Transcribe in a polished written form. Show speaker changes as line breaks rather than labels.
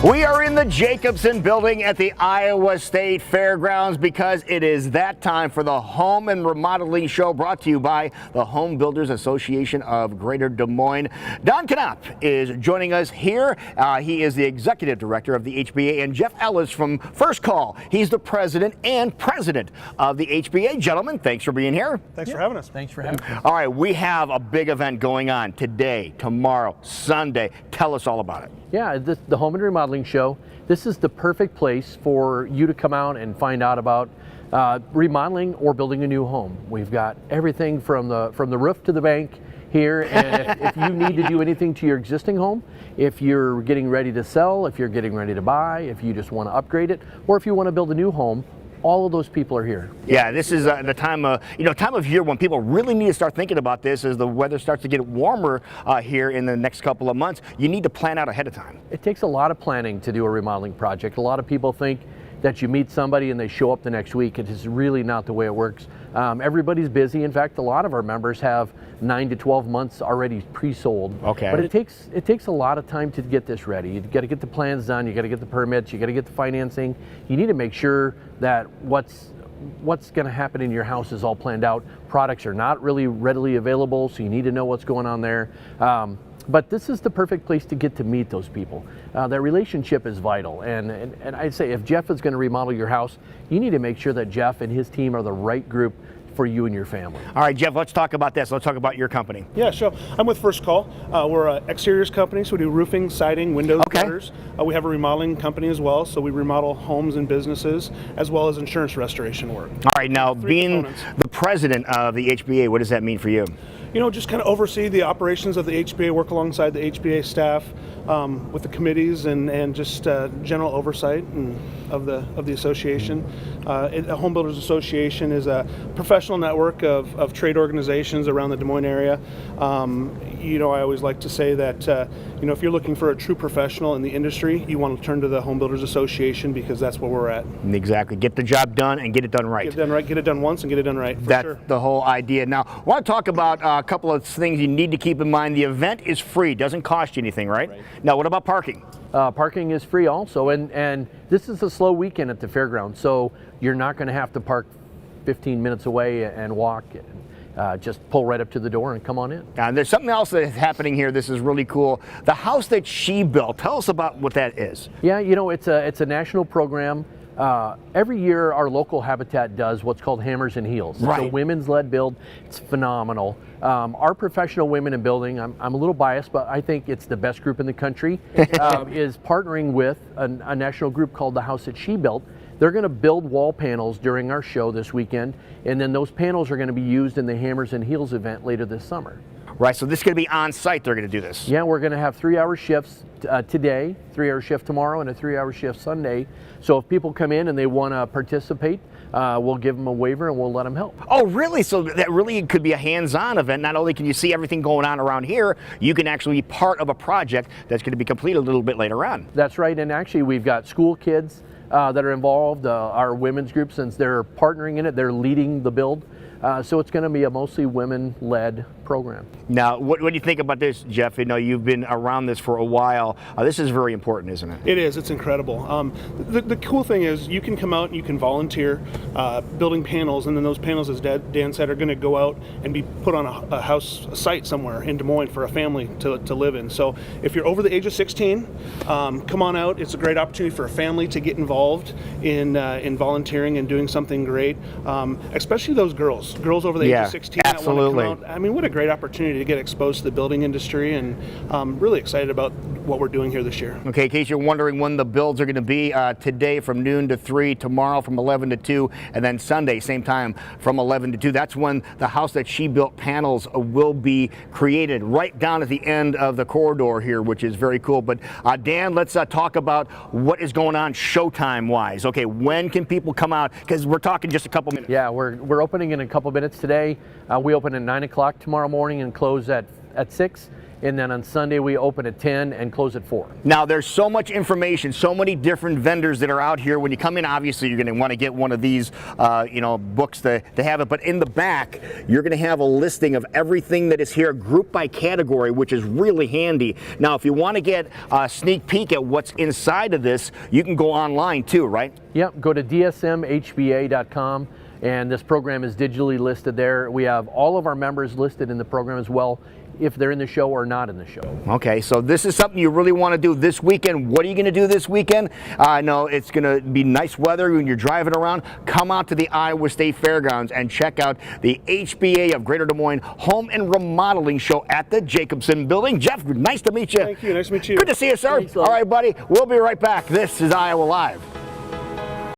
We are in the Jacobson building at the Iowa State Fairgrounds because it is that time for the Home and Remodeling Show, brought to you by the Home Builders Association of Greater Des Moines. Don Knapp is joining us here. He is the Executive Director of the HBA, and Jeff Ellis from First Call. He's the President of the HBA. Gentlemen, thanks for being here.
Thanks for having us.
Thanks for having us.
All right, we have a big event going on today, tomorrow, Sunday. Tell us all about it.
Yeah, the Home and Remodeling Show. This is the perfect place for you to come out and find out about remodeling or building a new home. We've got everything from the roof to the bank here, and if you need to do anything to your existing home, if you're getting ready to sell, if you're getting ready to buy, if you just want to upgrade it, or if you want to build a new home, all of those people are here.
Yeah, this is the time of year when people really need to start thinking about this. As the weather starts to get warmer here in the next couple of months, you need to plan out ahead of time.
It takes a lot of planning to do a remodeling project. A lot of people think that you meet somebody and they show up the next week. It is really not the way it works. Everybody's busy. In fact, a lot of our members have 9 to 12 months already pre-sold.
Okay.
But it takes a lot of time to get this ready. You got to get the plans done. You got to get the permits. You got to get the financing. You need to make sure that what's going to happen in your house is all planned out. Products are not really readily available, so you need to know what's going on there. But this is the perfect place to get to meet those people. That relationship is vital, and I'd say if Jeff is going to remodel your house, you need to make sure that Jeff and his team are the right group for you and your family.
All right, Jeff, let's talk about this. Let's talk about your company.
Yeah, sure. I'm with First Call. We're an exteriors company, so we do roofing, siding, windows, gutters. We have a remodeling company as well, so we remodel homes and businesses, as well as insurance restoration work.
All right, now being the president of the HBA, what does that mean for you?
You know, just kind of oversee the operations of the HBA, work alongside the HBA staff with the committees and just general oversight of the association. The Home Builders Association is a professional network of trade organizations around the Des Moines area. You know, I always like to say that you know, if you're looking for a true professional in the industry, you want to turn to the Home Builders Association because that's where we're at.
Exactly. Get the job done and get it done right.
Get it done right. Get it done once and get it done right.
That's the whole idea. Now, I want to talk about a couple of things you need to keep in mind. The event is free, doesn't cost you anything, right? Now, what about parking?
Parking is free also, and this is a slow weekend at the fairgrounds, so you're not going to have to park 15 minutes away and walk. Just pull right up to the door and come on in.
And there's something else that's happening here. This is really cool. The house that she built. Tell us about what that is.
Yeah, you know, it's a national program. Every year our local habitat does what's called Hammers and Heels.
Right.
It's a women's led build. It's phenomenal. Our professional women in building, I'm a little biased, but I think it's the best group in the country, is partnering with a national group called the House That She Built. They're going to build wall panels during our show this weekend, and then those panels are going to be used in the Hammers and Heels event later this summer.
Right, so this is going to be on site. They're going to do this.
Yeah, we're going to have 3-hour shifts today, 3-hour shift tomorrow, and a 3-hour shift Sunday. So if people come in and they want to participate, we'll give them a waiver and we'll let them help.
Oh, really? So that really could be a hands-on event. Not only can you see everything going on around here, you can actually be part of a project that's going to be completed a little bit later on.
That's right, and actually we've got school kids that are involved, our women's group, since they're partnering in it, they're leading the build. So it's going to be a mostly women-led program.
Now, what do you think about this, Jeff? You know, you've been around this for a while. This is very important, isn't it?
It is. It's incredible. The cool thing is you can come out and you can volunteer building panels, and then those panels, as Dan said, are going to go out and be put on a site somewhere in Des Moines for a family to live in. So if you're over the age of 16, come on out. It's a great opportunity for a family to get involved in volunteering and doing something great, especially those girls over the age of 16
absolutely.
that want to come out. I mean, what a great opportunity to get exposed to the building industry, and I'm really excited about what we're doing here this year.
Okay, in case you're wondering when the builds are going to be, today from noon to 3, tomorrow from 11 to 2, and then Sunday, same time, from 11 to 2. That's when the House That She Built panels will be created, right down at the end of the corridor here, which is very cool. But Dan, let's talk about what is going on showtime-wise. Okay, when can people come out? Because we're talking just a couple minutes.
Yeah, we're opening in a couple minutes today. We open at 9 o'clock tomorrow morning and close at 6. and then on Sunday we open at 10 and close at 4.
Now, there's so much information, so many different vendors that are out here. When you come in, obviously, you're going to want to get one of these, books to have it. But in the back, you're going to have a listing of everything that is here, grouped by category, which is really handy. Now, if you want to get a sneak peek at what's inside of this, you can go online too, right?
Yep, go to dsmhba.com. And this program is digitally listed there. We have all of our members listed in the program as well, if they're in the show or not in the show.
Okay, so this is something you really want to do this weekend. What are you going to do this weekend? I know it's going to be nice weather when you're driving around. Come out to the Iowa State Fairgrounds and check out the HBA of Greater Des Moines Home and Remodeling Show at the Jacobson Building. Jeff, nice to meet you.
Thank you. Nice to meet you.
Good to see you, sir.
Thanks,
all right, buddy. We'll be right back. This is Iowa Live.